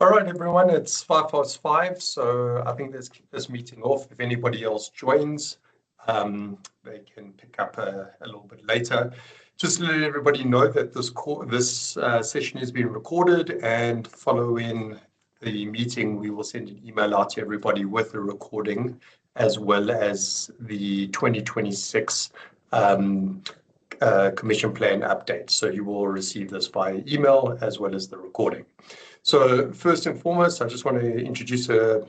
All right, everyone, it's 5:05, so I think let's kick this meeting off. If anybody else joins, they can pick up a little bit later. Just to let everybody know that this session is being recorded, and following the meeting, we will send an email out to everybody with the recording, as well as the 2026 commission plan update. So you will receive this by email as well as the recording. So first and foremost, I just want to introduce a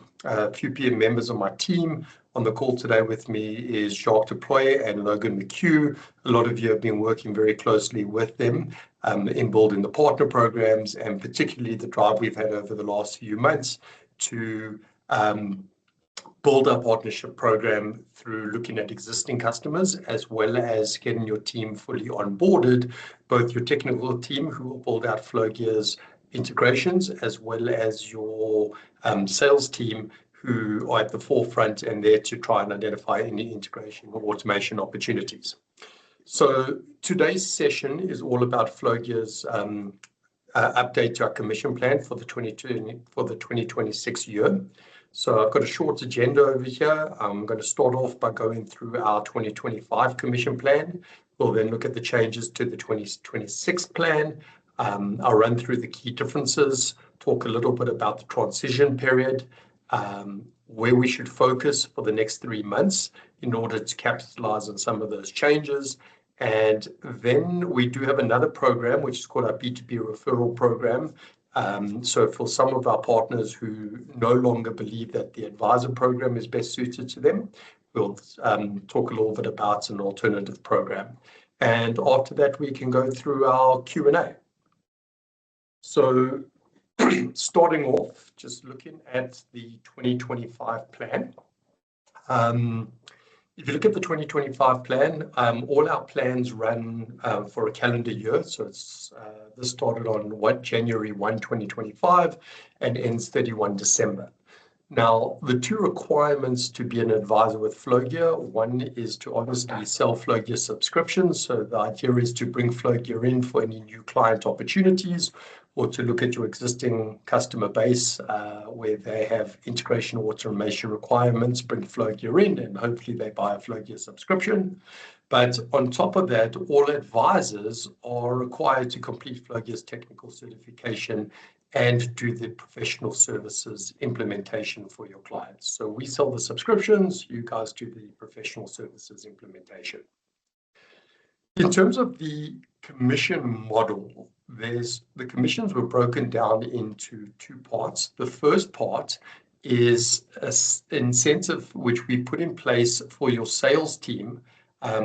few PM members of my team. On the call today with me is Jacques Deploy and Logan McHugh. A lot of you have been working very closely with them in building the partner programs, and particularly the drive we've had over the last few months to build our partnership program through looking at existing customers, as well as getting your team fully onboarded, both your technical team who will build out FlowGear's integrations, as well as your sales team who are at the forefront and there to try and identify any integration or automation opportunities. So today's session is all about FlowGear's update to our commission plan for the 2026 year. So I've got a short agenda over here. I'm going to start off by going through our 2025 commission plan. We'll then look at the changes to the 2026 plan. I'll run through the key differences, talk a little bit about the transition period, where we should focus for the next 3 months in order to capitalize on some of those changes. And then we do have another program, which is called our B2B referral program. So for some of our partners who no longer believe that the advisor program is best suited to them, we'll talk a little bit about an alternative program. And after that, we can go through our Q&A. So starting off, just looking at the 2025 plan. If you look at the 2025 plan, all our plans run for a calendar year. So it's this started on January 1, 2025 and ends 31 December. Now, the two requirements to be an advisor with FlowGear, one is to obviously sell FlowGear subscriptions. So the idea is to bring FlowGear in for any new client opportunities, or to look at your existing customer base where they have integration or automation requirements, bring FlowGear in, and hopefully they buy a FlowGear subscription. But on top of that, all advisors are required to complete FlowGear's technical certification and do the professional services implementation for your clients. So we sell the subscriptions, you guys do the professional services implementation. In terms of the commission model, the commissions were broken down into 2 parts. The first part is an incentive which we put in place for your sales team,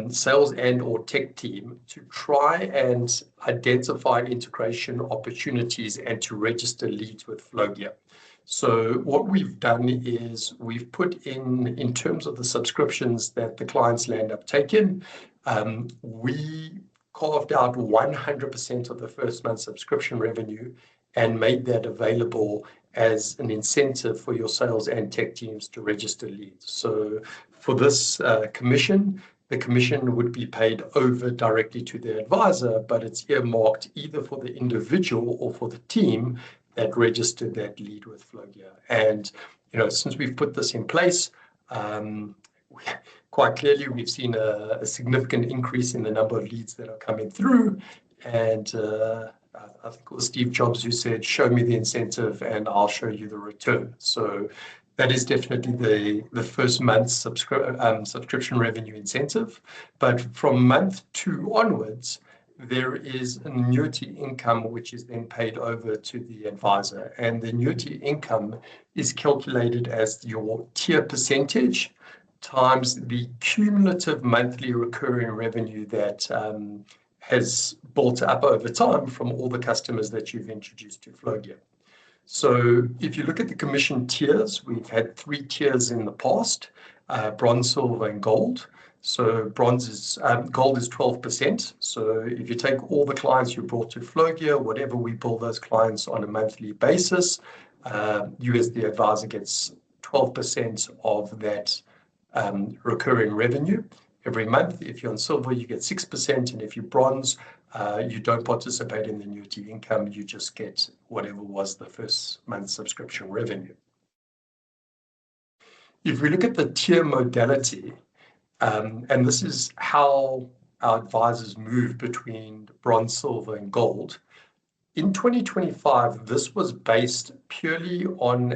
sales and or tech team, to try and identify integration opportunities and to register leads with FlowGear. So what we've done is we've put in terms of the subscriptions that the clients land up taking, we carved out 100% of the first month subscription revenue and made that available as an incentive for your sales and tech teams to register leads. So for this commission, the commission would be paid over directly to the advisor, but it's earmarked either for the individual or for the team that registered that lead with FlowGear. And since we've put this in place, quite clearly we've seen a significant increase in the number of leads that are coming through. And I think it was Steve Jobs who said, "Show me the incentive and I'll show you the return." So that is definitely the first month's subscription revenue incentive. But from month 2 onwards, there is an annuity income which is then paid over to the advisor. And the annuity income is calculated as your tier percentage times the cumulative monthly recurring revenue that has built up over time from all the customers that you've introduced to FlowGear. So if you look at the commission tiers, we've had 3 tiers in the past, bronze, silver, and gold. So gold is 12%. So if you take all the clients you brought to FlowGear, whatever we bill those clients on a monthly basis, you as the advisor gets 12% of that recurring revenue. every month. If you're on silver, you get 6%, and if you're bronze, you don't participate in the annuity income, you just get whatever was the first month's subscription revenue. If we look at the tier modality, and this is how our advisors move between bronze, silver, and gold. In 2025, this was based purely on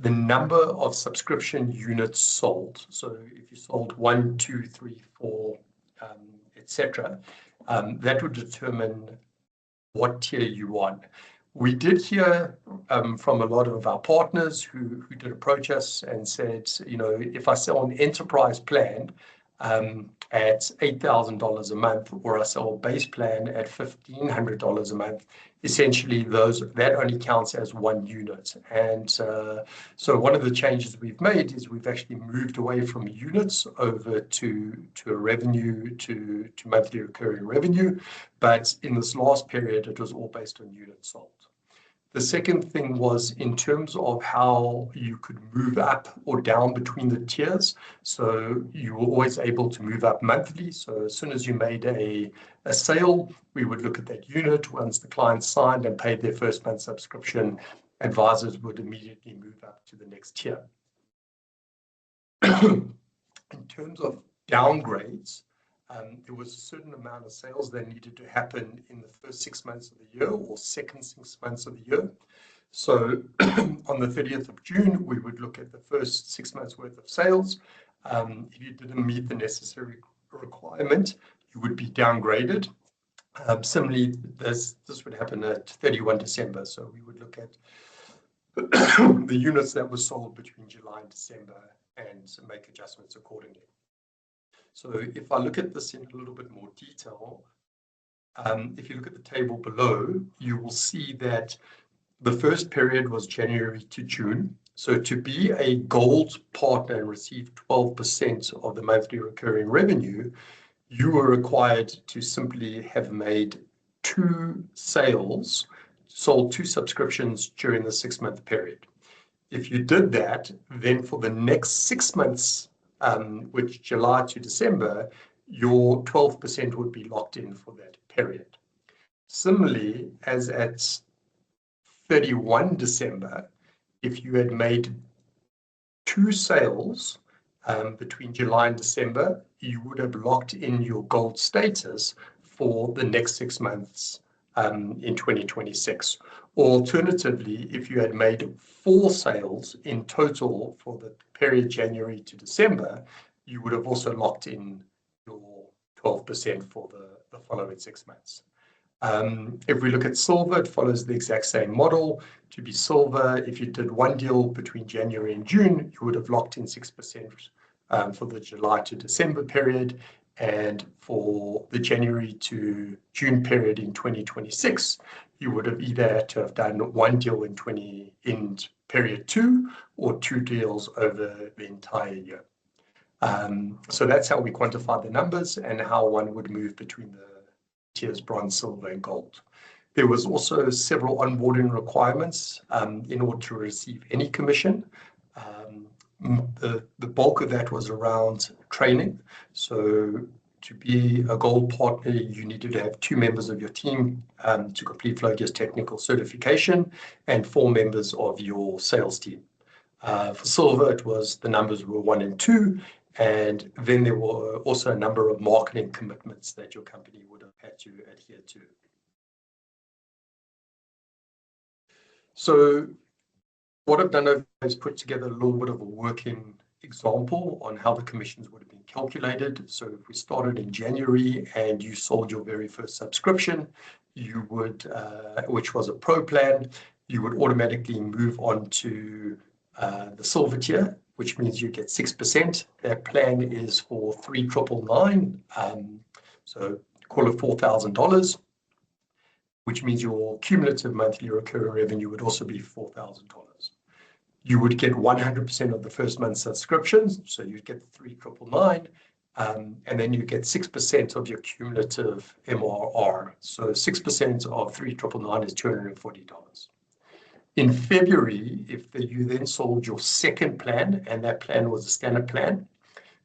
the number of subscription units sold. So if you sold 1, 2, 3, 4, etc., that would determine what tier you want. We did hear from a lot of our partners who did approach us and said, if I sell an enterprise plan at $8,000 a month, or I sell a base plan at $1,500 a month, essentially that only counts as one unit. And so one of the changes we've made is we've actually moved away from units over to a revenue, to monthly recurring revenue. But in this last period, it was all based on units sold. The second thing was in terms of how you could move up or down between the tiers. So you were always able to move up monthly. So as soon as you made a sale, we would look at that unit. Once the client signed and paid their first month subscription, advisors would immediately move up to the next tier. In terms of downgrades, there was a certain amount of sales that needed to happen in the first 6 months of the year or second 6 months of the year. So on the 30th of June, we would look at the first 6 months worth of sales. If you didn't meet the necessary requirement, you would be downgraded. Similarly, this would happen at 31 December. So we would look at the units that were sold between July and December and make adjustments accordingly. So if I look at this in a little bit more detail, if you look at the table below, you will see that the first period was January to June. So to be a gold partner and receive 12% of the monthly recurring revenue, you were required to simply have made 2 sales, sold 2 subscriptions during the 6-month period. If you did that, then for the next 6 months, which July to December, your 12% would be locked in for that period. Similarly, as at 31 December, if you had made 2 sales between July and December, you would have locked in your gold status for the next 6 months in 2026. Alternatively, if you had made 4 sales in total for the period January to December, you would have also locked in your 12% for the following 6 months. If we look at silver, it follows the exact same model. To be silver, if you did 1 deal between January and June, you would have locked in 6% for the July to December period. And for the January to June period in 2026, you would have either had to have done 1 deal in period 2 or 2 deals over the entire year. So that's how we quantify the numbers and how one would move between the tiers bronze, silver, and gold. There was also several onboarding requirements in order to receive any commission. The bulk of that was around training. So to be a gold partner, you needed to have 2 members of your team to complete Flowgear's technical certification and 4 members of your sales team. For silver, the numbers were 1 and 2, and then there were also a number of marketing commitments that your company would have had to adhere to. So what I've done is put together a little bit of a working example on how the commissions would have been calculated. So if we started in January and you sold your very first subscription, you would, which was a pro plan, you would automatically move on to the silver tier, which means you get 6%. That plan is for $3,999, so call it $4,000, which means your cumulative monthly recurring revenue would also be $4,000. You would get 100% of the first month's subscriptions, so you'd get the $3,999, and then you get 6% of your cumulative MRR. So 6% of $3,999 is $240. In February, if you then sold your second plan, and that plan was a standard plan,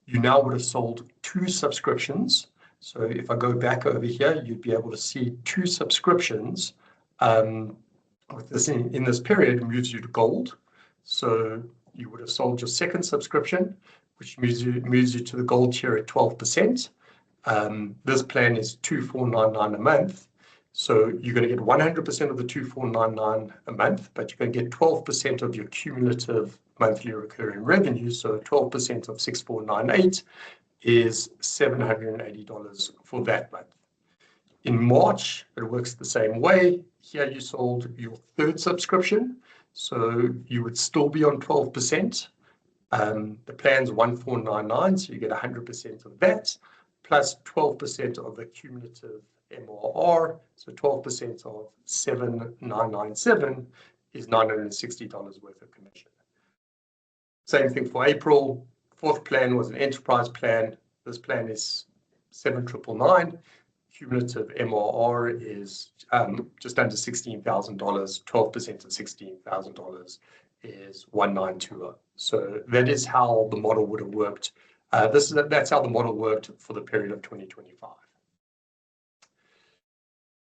you now would have sold 2 subscriptions. So if I go back over here, you'd be able to see 2 subscriptions with this in this period moves you to gold. So you would have sold your second subscription, which moves you to the gold tier at 12%. This plan is 2,499 a month. So you're going to get 100% of the 2,499 a month, but you're going to get 12% of your cumulative monthly recurring revenue. So 12% of 6,498 is $780 for that month. In March, it works the same way. Here you sold your 3rd subscription, so you would still be on 12%. The plan's 1,499, so you get 100% of that, plus 12% of the cumulative MRR. So 12% of 7,997 is $960 worth of commission. Same thing for April. 4th plan was an enterprise plan. This plan is 7,999. Cumulative MRR is just under $16,000. 12% of $16,000 is 1,920. So that is how the model would have worked. That's how the model worked for the period of 2025.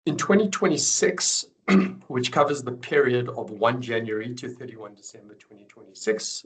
In 2026, which covers the period of 1 January to 31 December 2026,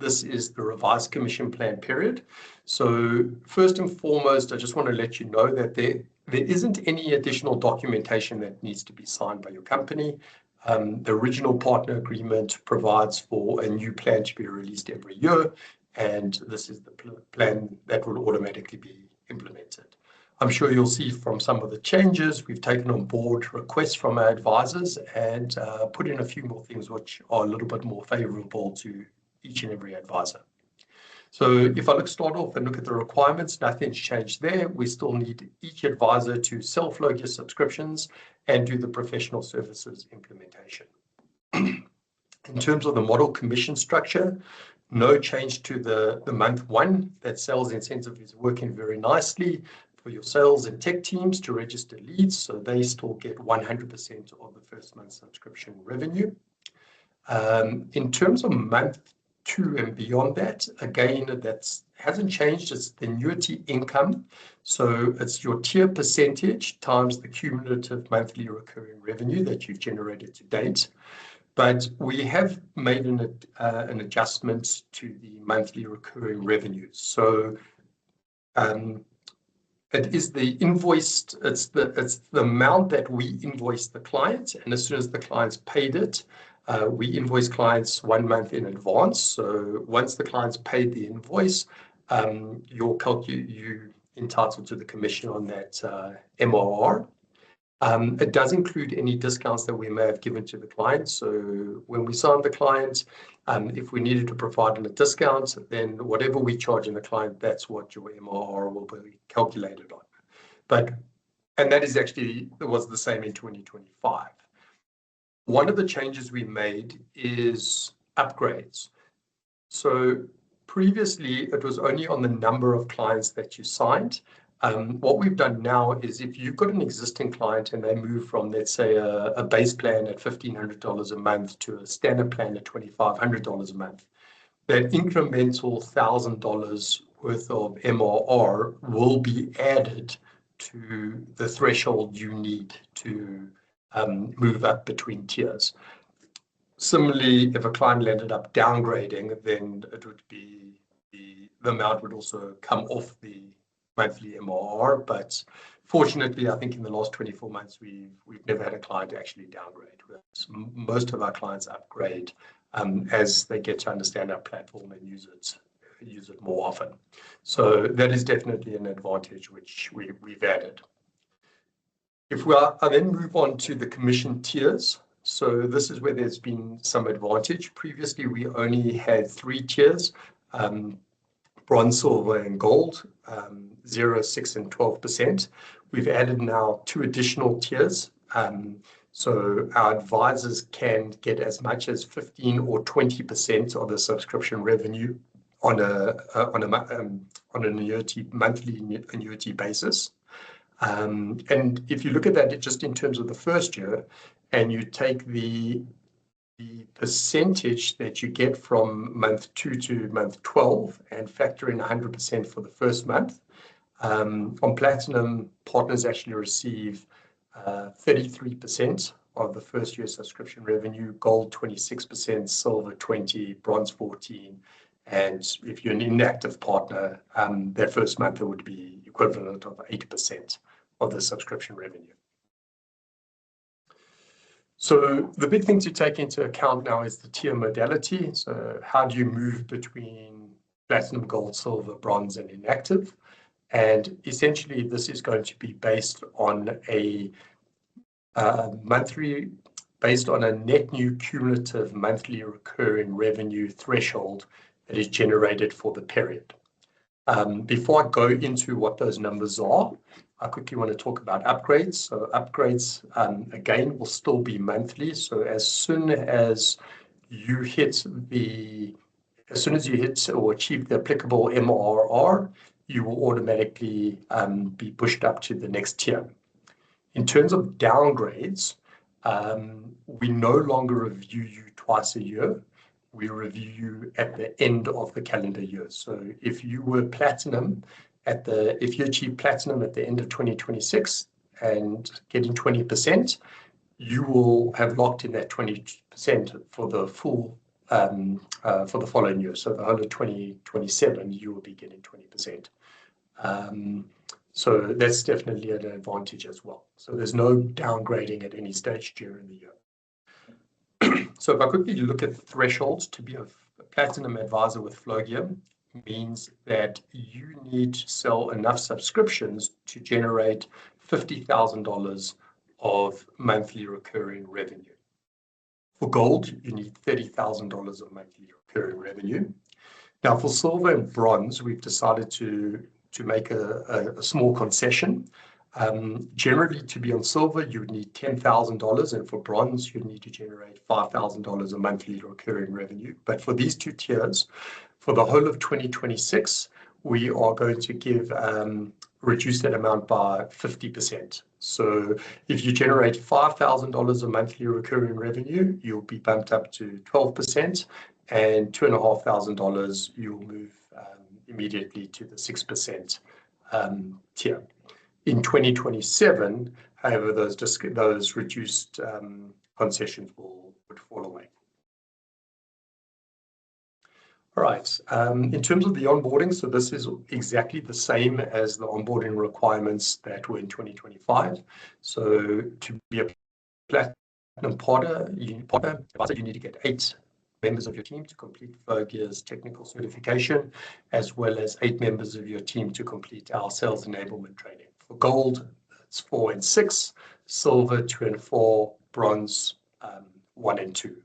this is the revised commission plan period. So first and foremost, I just want to let you know that there isn't any additional documentation that needs to be signed by your company. The original partner agreement provides for a new plan to be released every year, and this is the plan that will automatically be implemented. I'm sure you'll see from some of the changes, we've taken on board requests from our advisors and put in a few more things which are a little bit more favorable to each and every advisor. So if I start off and look at the requirements, nothing's changed there. We still need each advisor to self-log your subscriptions and do the professional services implementation. In terms of the model commission structure, no change to the month 1. That sales incentive is working very nicely for your sales and tech teams to register leads, so they still get 100% of the first month's subscription revenue. In terms of month 2 and beyond that, again, that hasn't changed. It's the annuity income. So it's your tier percentage times the cumulative monthly recurring revenue that you've generated to date. But we have made an adjustment to the monthly recurring revenues. So it is the invoiced, it's the amount that we invoice the client, and as soon as the client's paid it, we invoice clients 1 month in advance. So once the client's paid the invoice, you're entitled to the commission on that MRR. It does include any discounts that we may have given to the client. So when we sign the client, if we needed to provide them a discount, then whatever we charge in the client, that's what your MRR will be calculated on. And that is actually, it was the same in 2025. One of the changes we made is upgrades. So previously, it was only on the number of clients that you signed. What we've done now is if you've got an existing client and they move from, let's say, a base plan at $1,500 a month to a standard plan at $2,500 a month, that incremental $1,000 worth of MRR will be added to the threshold you need to move up between tiers. Similarly, if a client ended up downgrading, then it would be the amount would also come off the monthly MRR. But fortunately, I think in the last 24 months, we've never had a client actually downgrade. Most of our clients upgrade as they get to understand our platform and use it more often. So that is definitely an advantage which we've added. If I then move on to the commission tiers, so this is where there's been some advantage. Previously, we only had 3 tiers, bronze, silver, and gold, 0, 6, and 12%. We've added now 2 additional tiers. So our advisors can get as much as 15 or 20% of the subscription revenue on an annuity, monthly annuity basis. And if you look at that just in terms of the first year, and you take the the percentage that you get from month 2 to month 12 and factor in 100% for the first month. On Platinum, partners actually receive 33% of the first year subscription revenue, Gold 26%, Silver 20%, Bronze 14%. And if you're an inactive partner, that first month it would be equivalent of 8% of the subscription revenue. So the big thing to take into account now is the tier modality. So how do you move between Platinum, Gold, Silver, Bronze, and inactive? And essentially, this is going to be based on a net new cumulative monthly recurring revenue threshold that is generated for the period. Before I go into what those numbers are, I quickly want to talk about upgrades. So upgrades, again, will still be monthly. So as soon as you hit or achieve the applicable MRR, you will automatically be pushed up to the next tier. In terms of downgrades, we no longer review you twice a year. We review you at the end of the calendar year. So if you were Platinum if you achieve Platinum at the end of 2026 and getting 20%, you will have locked in that 20% for the full for the following year. So the whole of 2027, you will be getting 20%. So that's definitely an advantage as well. So there's no downgrading at any stage during the year. So if I quickly look at the thresholds, to be a Platinum advisor with Flogia means that you need to sell enough subscriptions to generate $50,000 of monthly recurring revenue. For Gold, you need $30,000 of monthly recurring revenue. Now, for Silver and Bronze, we've decided to make a small concession. Generally, to be on Silver, you would need $10,000, and for Bronze, you'd need to generate $5,000 of monthly recurring revenue. But for these two tiers, for the whole of 2026, we are going to reduce that amount by 50%. So if you generate $5,000 of monthly recurring revenue, you'll be bumped up to 12%, and $2,500 you'll move immediately to the 6% tier. In 2027, however, those reduced concessions would fall away. All right. In terms of the onboarding, so this is exactly the same as the onboarding requirements that were in 2025. So to be a Platinum partner, you need to get 8 members of your team to complete Flogia's technical certification, as well as 8 members of your team to complete our sales enablement training. For Gold, it's 4 and 6, Silver 2 and 4, Bronze 1 and 2.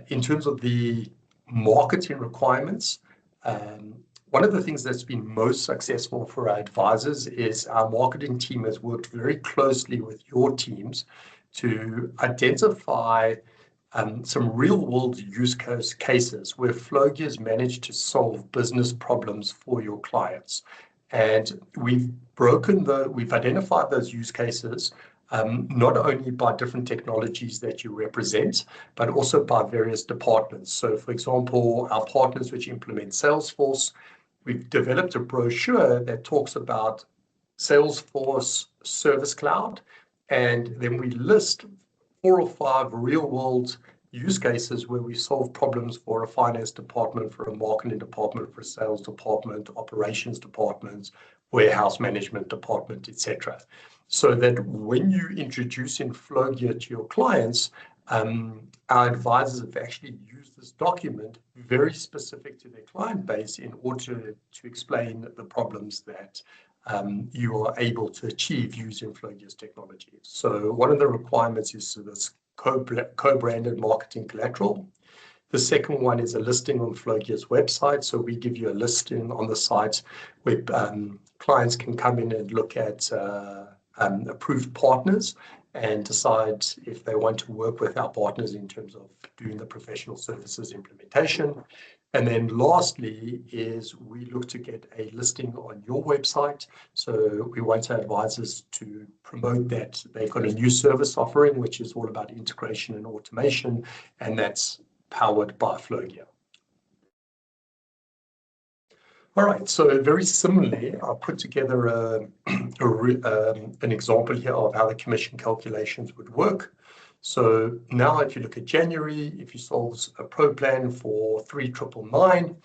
In terms of the marketing requirements, one of the things that's been most successful for our advisors is our marketing team has worked very closely with your teams to identify some real-world use cases where Flogia has managed to solve business problems for your clients. And we've identified those use cases not only by different technologies that you represent, but also by various departments. So, for example, our partners which implement Salesforce, we've developed a brochure that talks about Salesforce Service Cloud, and then we list 4 or 5 real-world use cases where we solve problems for a finance department, for a marketing department, for a sales department, operations department, warehouse management department, etc. So that when you introduce in Flogia to your clients, our advisors have actually used this document very specific to their client base in order to explain the problems that you are able to achieve using Flogia's technology. So one of the requirements is this co-branded marketing collateral. The second one is a listing on Flogia's website. So we give you a listing on the site where clients can come in and look at approved partners and decide if they want to work with our partners in terms of doing the professional services implementation. And then lastly is we look to get a listing on your website. So we want our advisors to promote that they've got a new service offering, which is all about integration and automation, and that's powered by Flowgear. All right, so very similarly, I'll put together an example here of how the commission calculations would work. So now if you look at January, if you sold a pro plan for 3,999,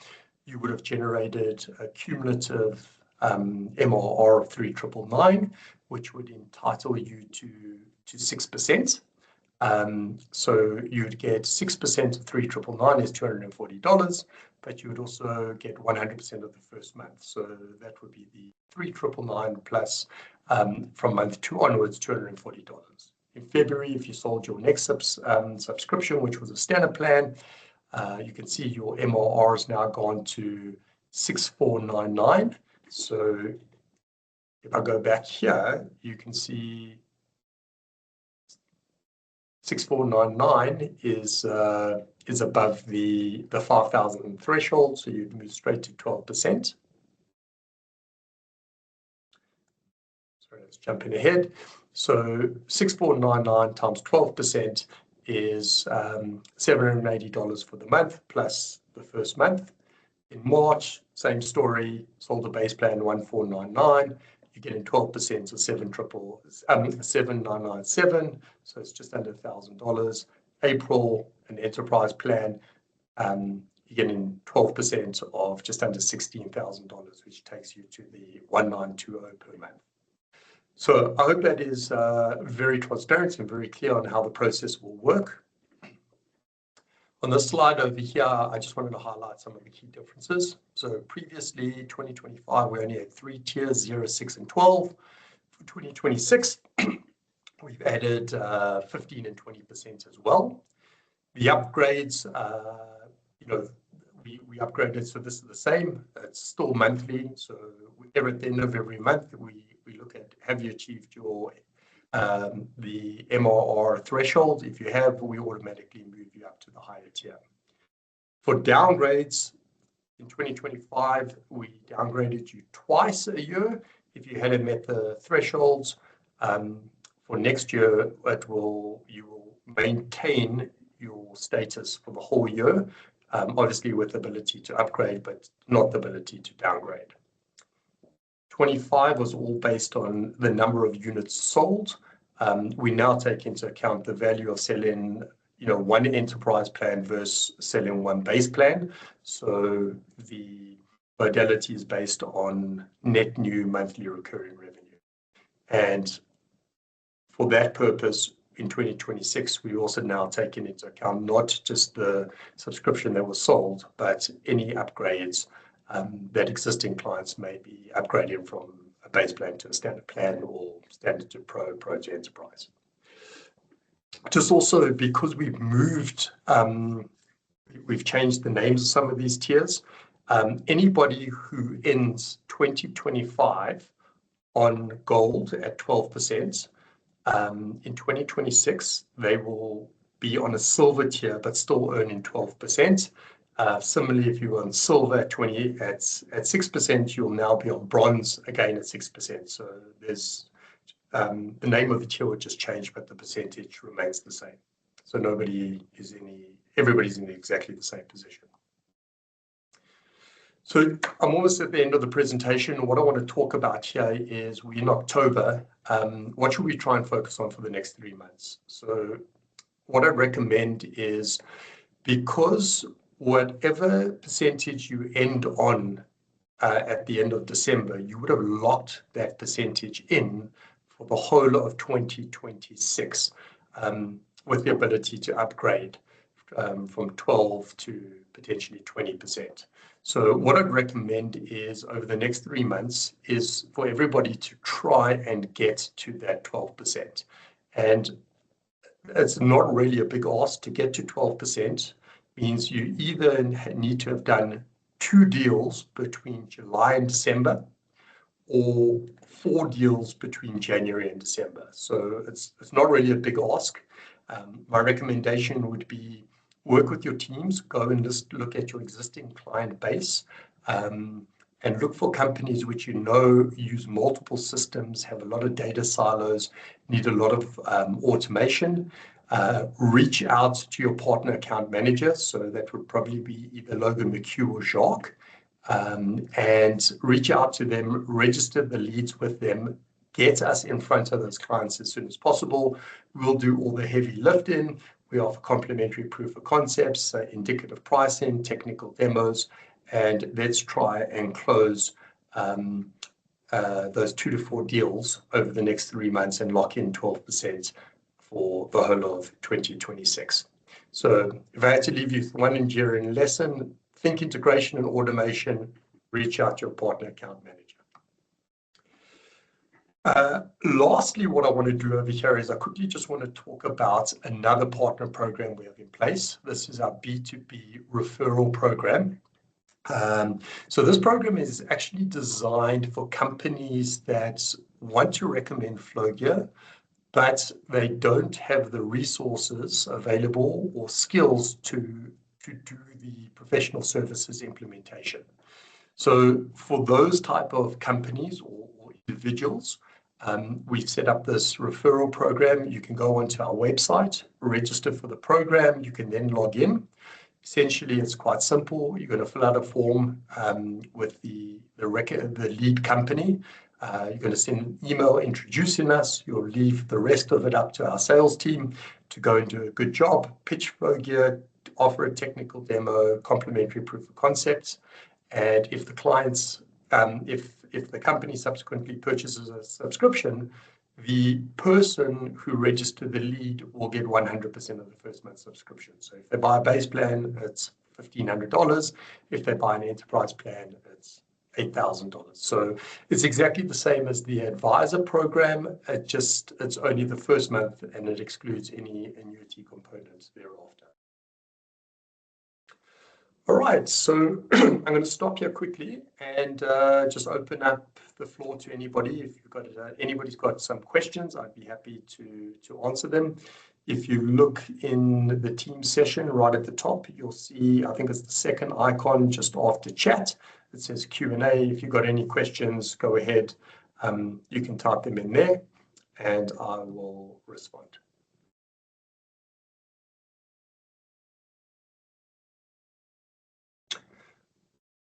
you would have generated a cumulative MRR of 3,999, which would entitle you to 6%. So you'd get 6% of 3,999 is $240, but you would also get 100% of the first month. So that would be the 3,999 plus from month 2 onwards, $240. In February, if you sold your next subscription, which was a standard plan, you can see your MRR has now gone to 6,499. So if I go back here, you can see 6,499 is above the 5,000 threshold, so you'd move straight to 12%. Sorry, let's jump in ahead. So 6,499 times 12% is $780 for the month plus the first month. In March, same story, sold a base plan 1,499. You're getting 12% of 7,997, so it's just under $1,000. April, an enterprise plan, you're getting 12% of just under $16,000, which takes you to the 1,920 per month. So I hope that is very transparent and very clear on how the process will work. On this slide over here, I just wanted to highlight some of the key differences. So previously, 2025, we only had 3 tiers, 0, 6, and 12. For 2026, we've added 15 and 20% as well. The upgrades, we upgraded, so this is the same. It's still monthly, so at the end of every month, we look at, have you achieved your the MRR threshold? If you have, we automatically move you up to the higher tier. For downgrades, in 2025, we downgraded you twice a year if you hadn't met the thresholds. For next year, you will maintain your status for the whole year, obviously with the ability to upgrade, but not the ability to downgrade. 25 was all based on the number of units sold. We now take into account the value of selling, one enterprise plan versus selling one base plan. So the modality is based on net new monthly recurring revenue. And for that purpose, in 2026, we also now taken into account not just the subscription that was sold, but any upgrades that existing clients may be upgrading from a base plan to a standard plan or standard to pro to enterprise. Just also because we've changed the names of some of these tiers. Anybody who ends 2025 on gold at 12%, in 2026, they will be on a silver tier, but still earning 12%. Similarly, if you were on silver at 6%, you'll now be on bronze again at 6%. So there's the name of the tier will just change, but the percentage remains the same. So everybody's in exactly the same position. So I'm almost at the end of the presentation. What I want to talk about here is we're in October. What should we try and focus on for the next 3 months? So what I recommend is, because whatever percentage you end on at the end of December, you would have locked that percentage in for the whole of 2026 with the ability to upgrade from 12 to potentially 20%. So what I'd recommend is over the next 3 months is for everybody to try and get to that 12%. And it's not really a big ask to get to 12%. Means you either need to have done 2 deals between July and December or 4 deals between January and December. So it's not really a big ask. My recommendation would be work with your teams, go and just look at your existing client base, and look for companies which you know use multiple systems, have a lot of data silos, need a lot of automation. Reach out to your partner account manager, so that would probably be either Logan McHugh or Jacques, and reach out to them, register the leads with them, get us in front of those clients as soon as possible. We'll do all the heavy lifting. We offer complimentary proof of concepts, indicative pricing, technical demos, and let's try and close those 2 to 4 deals over the next 3 months and lock in 12% for the whole of 2026. So if I had to leave you with one enduring lesson, think integration and automation, reach out to your partner account manager. Lastly, what I want to do over here is I quickly just want to talk about another partner program we have in place. This is our B2B referral program. So this program is actually designed for companies that want to recommend Flowgear, but they don't have the resources available or skills to do the professional services implementation. So for those type of companies or individuals, we've set up this referral program. You can go onto our website, register for the program. You can then log in. Essentially, it's quite simple. You're going to fill out a form with the lead company. You're going to send an email introducing us. You'll leave the rest of it up to our sales team to go and do a good job, pitch Flowgear, offer a technical demo, complimentary proof of concepts. And if the clients, if the company subsequently purchases a subscription, the person who registered the lead will get 100% of the first month subscription. So if they buy a base plan, it's $1,500. If they buy an enterprise plan, it's $8,000. So it's exactly the same as the advisor program. It's only the first month, and it excludes any annuity components thereafter. All right, so I'm going to stop here quickly and just open up the floor to anybody. If you've got anybody's got some questions, I'd be happy to answer them. If you look in the team session right at the top, you'll see, I think it's the second icon just after chat. It says Q&A. If you've got any questions, go ahead. You can type them in there and I will respond.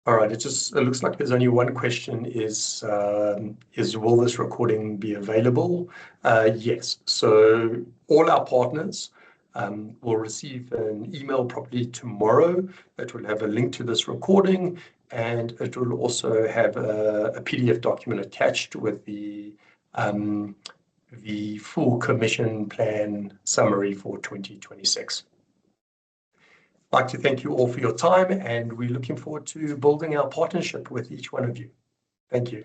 All right, it looks like there's only one question is will this recording be available? Yes, so all our partners will receive an email probably tomorrow that will have a link to this recording, and it will also have a PDF document attached with the full commission plan summary for 2026. I'd like to thank you all for your time, and we're looking forward to building our partnership with each one of you. Thank you.